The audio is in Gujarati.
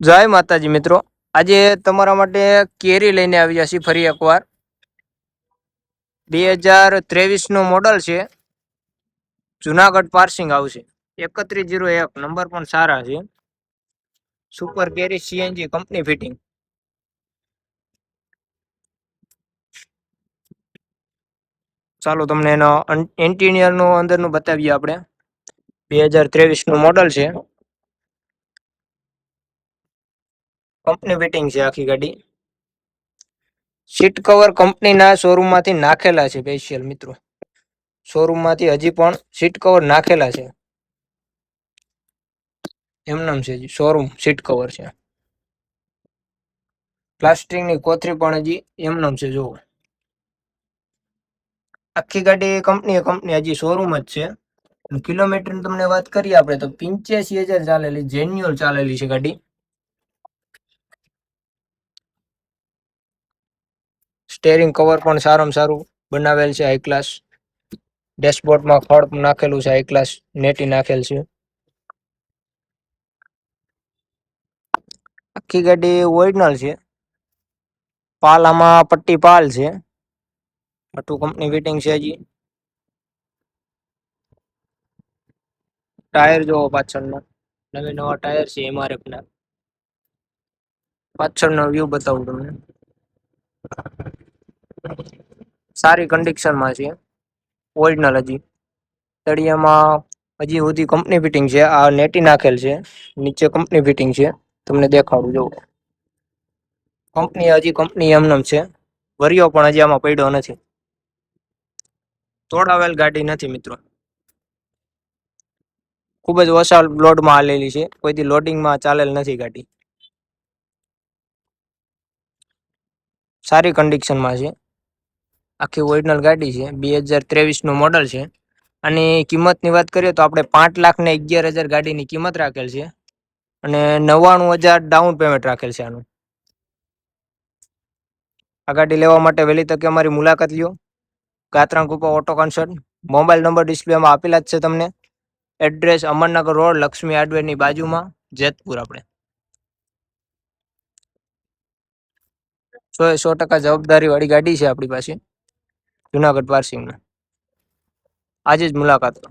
જય માતાજી મિત્રો, આજે તમારા માટે કેરી લઈને આવ્યા છીએ ફરી એકવાર. 2023 મોડલ છે. જુનાગઢ પાર્સિંગ આવશે. 3101 નંબર પણ સારા છે. સુપર કેરી સીએનજી કંપની ફિટિંગ. ચાલો તમને એનો ઇન્ટિરિયર નું અંદરનું બતાવીએ આપણે. 2023 મોડલ છે. કંપની ફિટિંગ છે આખી ગાડી. સીટ કવર કંપનીના શોરૂમમાંથી નાખેલા છે સ્પેશિયલ મિત્રો. શોરૂમમાંથી હજી પણ સીટ કવર નાખેલા છે. એમનેમ છે શોરૂમ સીટ કવર છે. પ્લાસ્ટિકની કોથળી પણ હજી એમનેમ છે જોવો. આખી ગાડી કંપની હજી શોરૂમ જ છે. કિલોમીટર તમને વાત કરીએ આપણે તો 85,000 ચાલેલી, જેન્યુઅલ ચાલેલી છે ગાડી. સ્ટેરિંગ કવર પણ સારામાં સારું બનાવેલ છે, હાઈ ક્લાસ. ડેશબોર્ડમાં ખડ નાખેલું છે, હાઈ ક્લાસ નેટી નાખેલ છે. આખી ગાડી ઓરિજિનલ છે. પાલામાં પટ્ટી પાલ છે. આટલું કંપની ફિટિંગ છે હજી. ટાયર જોવો પાછળના, નવા ટાયર છે એમઆરએફ ના. પાછળનો વ્યૂ બતાવું તમને. સારી કન્ડિશનમાં છે, ઓરિજિનલ હજી. તળિયામાં હજી સુધી કંપની ફિટિંગ છે. આ નેટી નાખેલ છે, નીચે કંપની ફિટિંગ છે. તમને દેખાડું જોવો. કંપની એમનેમ છે. વરિયો પણ હજી આમાં પડ્યો નથી. તોડાવેલ ગાડી નથી મિત્રો. ખૂબ જ ઓછા લોડમાં હાલેલી છે, કોઈથી લોડિંગમાં ચાલેલ નથી ગાડી. સારી કન્ડિશનમાં છે. આખી ઓરિજિનલ ગાડી છે. 2023 મોડલ છે. અને કિંમતની વાત કરીએ તો આપણે 5,11,000 ગાડીની કિંમત રાખેલ છે. અને 99,000 ડાઉન પેમેન્ટ રાખેલ છે આનું. આ ગાડી લેવા માટે વહેલી તકે અમારી મુલાકાત લ્યો. ગાત્રાણ કૃપા ઓટો કન્સલ્ટ. મોબાઈલ નંબર ડિસ્પ્લેમાં આપેલા જ છે તમને. એડ્રેસ અમરનગર રોડ, લક્ષ્મી હાર્ડવેરની બાજુમાં, જેતપુર. આપણે 100% જવાબદારી વાળી ગાડી છે આપણી પાસે, જુનાગઢ પાર્સિંગમાં. આજે જ મુલાકાત લો.